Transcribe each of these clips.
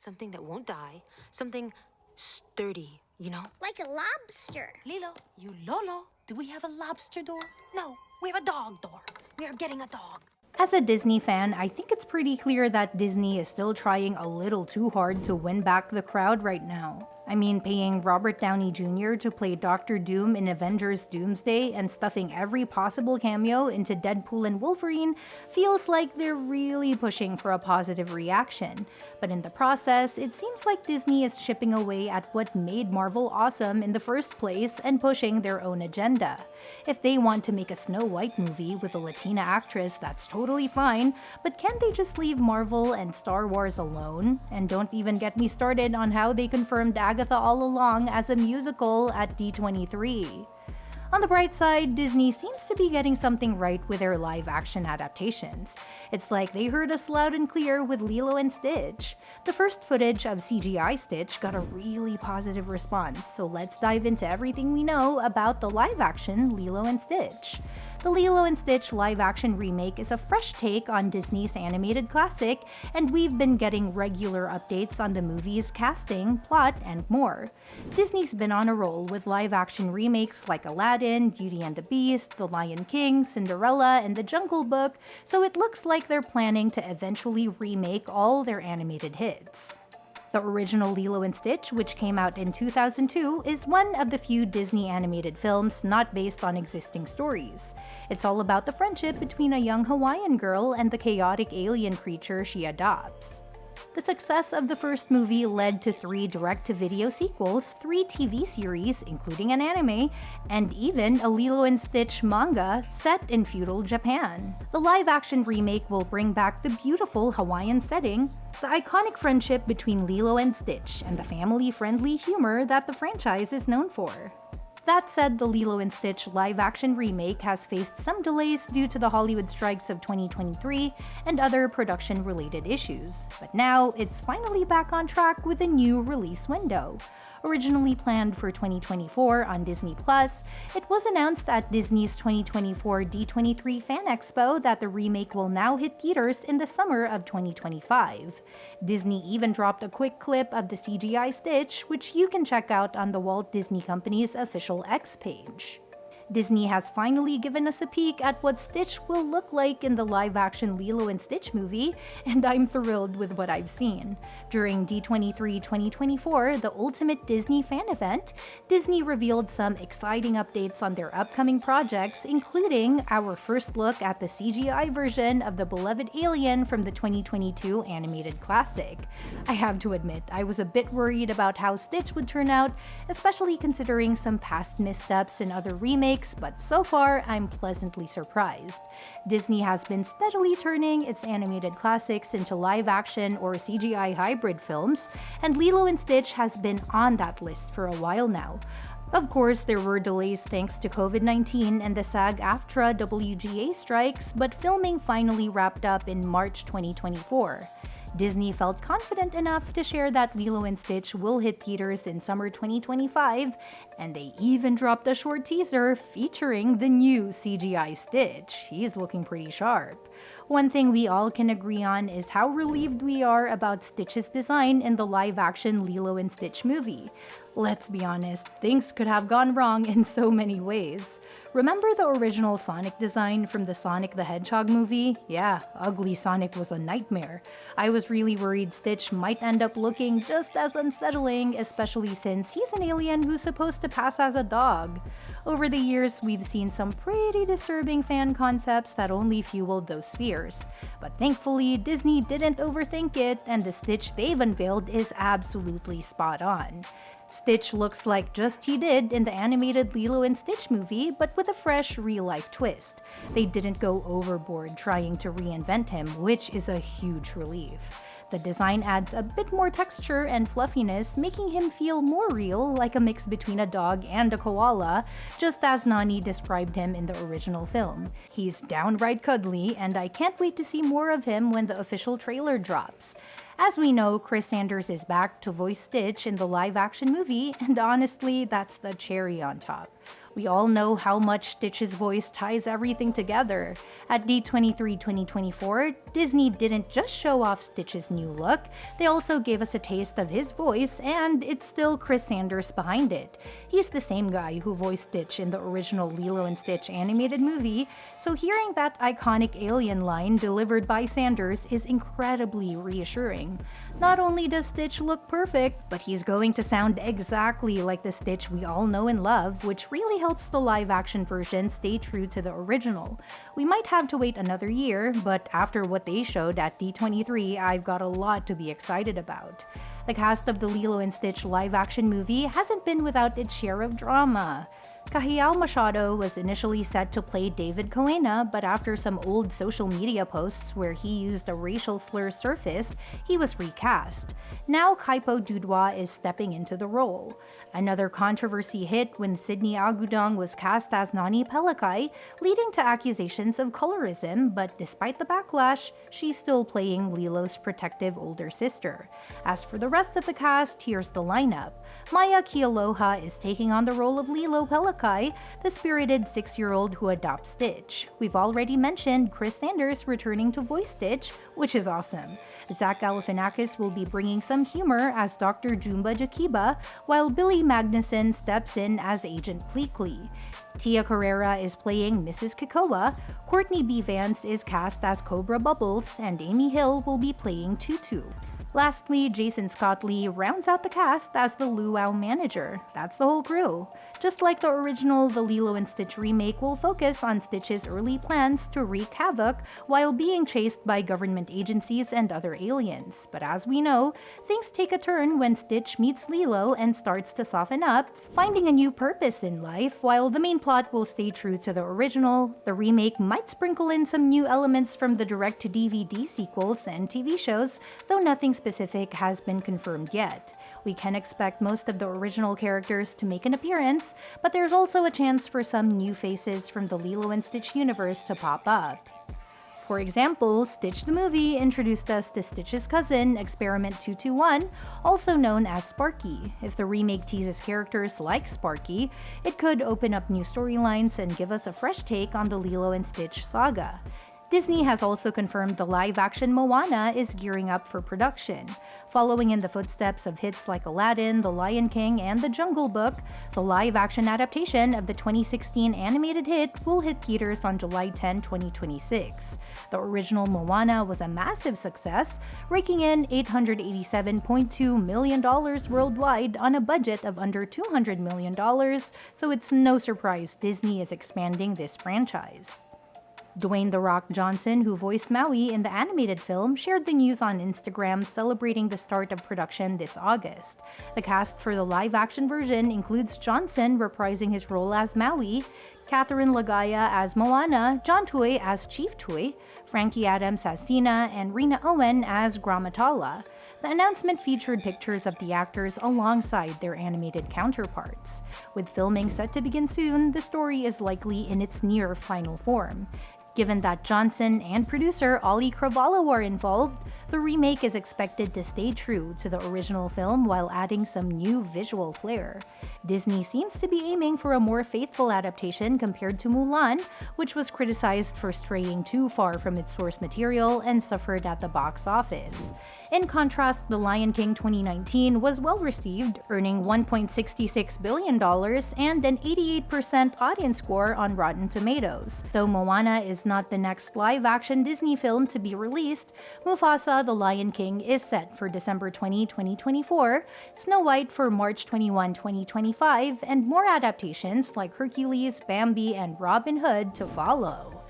Something that won't die. Something sturdy, you know? Like a lobster. Lilo, you lolo, do we have a lobster door? No, we have a dog door. We are getting a dog. As a Disney fan, I think it's pretty clear that Disney is still trying a little too hard to win back the crowd right now. I mean, paying Robert Downey Jr. to play Doctor Doom in Avengers Doomsday and stuffing every possible cameo into Deadpool and Wolverine feels like they're really pushing for a positive reaction. But in the process, it seems like Disney is chipping away at what made Marvel awesome in the first place and pushing their own agenda. If they want to make a Snow White movie with a Latina actress, that's totally fine, but can't they just leave Marvel and Star Wars alone? And don't even get me started on how they confirmed Agatha All Along as a musical at D23. On the bright side, Disney seems to be getting something right with their live-action adaptations. It's like they heard us loud and clear with Lilo and Stitch. The first footage of CGI Stitch got a really positive response, so let's dive into everything we know about the live-action Lilo and Stitch. The Lilo & Stitch live-action remake is a fresh take on Disney's animated classic, and we've been getting regular updates on the movie's casting, plot, and more. Disney's been on a roll with live-action remakes like Aladdin, Beauty and the Beast, The Lion King, Cinderella, and The Jungle Book, so it looks like they're planning to eventually remake all their animated hits. The original Lilo & Stitch, which came out in 2002, is one of the few Disney animated films not based on existing stories. It's all about the friendship between a young Hawaiian girl and the chaotic alien creature she adopts. The success of the first movie led to 3 direct-to-video sequels, 3 TV series, including an anime, and even a Lilo & Stitch manga set in feudal Japan. The live-action remake will bring back the beautiful Hawaiian setting, the iconic friendship between Lilo and Stitch, and the family-friendly humor that the franchise is known for. That said, the Lilo & Stitch live-action remake has faced some delays due to the Hollywood strikes of 2023 and other production-related issues, but now it's finally back on track with a new release window. Originally planned for 2024 on Disney+, it was announced at Disney's 2024 D23 Fan Expo that the remake will now hit theaters in the summer of 2025. Disney even dropped a quick clip of the CGI Stitch, which you can check out on the Walt Disney Company's official X page. Disney has finally given us a peek at what Stitch will look like in the live-action Lilo & Stitch movie, and I'm thrilled with what I've seen. During D23 2024, the ultimate Disney fan event, Disney revealed some exciting updates on their upcoming projects, including our first look at the CGI version of the beloved alien from the 2022 animated classic. I have to admit, I was a bit worried about how Stitch would turn out, especially considering some past missteps in other remakes, but so far, I'm pleasantly surprised. Disney has been steadily turning its animated classics into live-action or CGI hybrid films, and Lilo & Stitch has been on that list for a while now. Of course, there were delays thanks to COVID-19 and the SAG-AFTRA WGA strikes, but filming finally wrapped up in March 2024. Disney felt confident enough to share that Lilo & Stitch will hit theaters in summer 2025, and they even dropped a short teaser featuring the new CGI Stitch. He's looking pretty sharp. One thing we all can agree on is how relieved we are about Stitch's design in the live-action Lilo & Stitch movie. Let's be honest, things could have gone wrong in so many ways. Remember the original Sonic design from the Sonic the Hedgehog movie? Yeah, ugly Sonic was a nightmare. I was really worried Stitch might end up looking just as unsettling, especially since he's an alien who's supposed to pass as a dog. Over the years, we've seen some pretty disturbing fan concepts that only fueled those fears. But thankfully, Disney didn't overthink it, and the Stitch they've unveiled is absolutely spot on. Stitch looks like just he did in the animated Lilo & Stitch movie, but with a fresh, real-life twist. They didn't go overboard trying to reinvent him, which is a huge relief. The design adds a bit more texture and fluffiness, making him feel more real, like a mix between a dog and a koala, just as Nani described him in the original film. He's downright cuddly, and I can't wait to see more of him when the official trailer drops. As we know, Chris Sanders is back to voice Stitch in the live-action movie, and honestly, that's the cherry on top. We all know how much Stitch's voice ties everything together. At D23 2024, Disney didn't just show off Stitch's new look, they also gave us a taste of his voice, and it's still Chris Sanders behind it. He's the same guy who voiced Stitch in the original Lilo and Stitch animated movie, so hearing that iconic alien line delivered by Sanders is incredibly reassuring. Not only does Stitch look perfect, but he's going to sound exactly like the Stitch we all know and love, which really helps the live-action version stay true to the original. We might have to wait another year, but after what they showed at D23, I've got a lot to be excited about. The cast of the Lilo and Stitch live-action movie hasn't been without its share of drama. Kahiao Machado was initially set to play David Coena, but after some old social media posts where he used a racial slur surfaced, he was recast. Now Kaipo Dudoit is stepping into the role. Another controversy hit when Sydney Agudong was cast as Nani Pelekai, leading to accusations of colorism, but despite the backlash, she's still playing Lilo's protective older sister. As for the rest of the cast, here's the lineup. Maia Kealoha is taking on the role of Lilo Pelekai, the spirited 6-year-old who adopts Stitch. We've already mentioned Chris Sanders returning to voice Stitch, which is awesome. Zach Galifianakis will be bringing some humor as Dr. Jumba Jakiba, while Billy Magnussen steps in as Agent Pleakley. Tia Carrere is playing Mrs. Kikoa, Courtney B. Vance is cast as Cobra Bubbles, and Amy Hill will be playing Tutu. Lastly, Jason Scott Lee rounds out the cast as the luau manager. That's the whole crew. Just like the original, the Lilo and Stitch remake will focus on Stitch's early plans to wreak havoc while being chased by government agencies and other aliens. But as we know, things take a turn when Stitch meets Lilo and starts to soften up, finding a new purpose in life. While the main plot will stay true to the original, the remake might sprinkle in some new elements from the direct-to-DVD sequels and TV shows, though nothing specific has been confirmed yet. We can expect most of the original characters to make an appearance, but there's also a chance for some new faces from the Lilo and Stitch universe to pop up. For example, Stitch the movie introduced us to Stitch's cousin, Experiment 221, also known as Sparky. If the remake teases characters like Sparky, it could open up new storylines and give us a fresh take on the Lilo and Stitch saga. Disney has also confirmed the live-action Moana is gearing up for production. Following in the footsteps of hits like Aladdin, The Lion King, and The Jungle Book, the live-action adaptation of the 2016 animated hit will hit theaters on July 10, 2026. The original Moana was a massive success, raking in $887.2 million worldwide on a budget of under $200 million, so it's no surprise Disney is expanding this franchise. Dwayne "The Rock" Johnson, who voiced Maui in the animated film, shared the news on Instagram celebrating the start of production this August. The cast for the live-action version includes Johnson reprising his role as Maui, Catherine Lagaya as Moana, John Tui as Chief Tui, Frankie Adams as Sina, and Rena Owen as Gramatala. The announcement featured pictures of the actors alongside their animated counterparts. With filming set to begin soon, the story is likely in its near final form. Given that Johnson and producer Ollie Cravalho are involved, the remake is expected to stay true to the original film while adding some new visual flair. Disney seems to be aiming for a more faithful adaptation compared to Mulan, which was criticized for straying too far from its source material and suffered at the box office. In contrast, The Lion King 2019 was well received, earning $1.66 billion and an 88% audience score on Rotten Tomatoes. Though Moana is not the next live-action Disney film to be released, Mufasa: The Lion King is set for December 20, 2024, Snow White for March 21, 2025, and more adaptations like Hercules, Bambi, and Robin Hood to follow.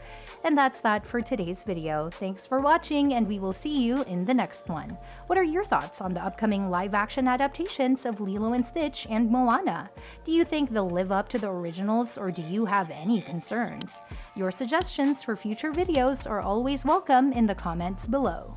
And that's that for today's video. Thanks for watching, and we will see you in the next one. What are your thoughts on the upcoming live-action adaptations of Lilo and Stitch and Moana? Do you think they'll live up to the originals, or do you have any concerns? Your suggestions for future videos are always welcome in the comments below.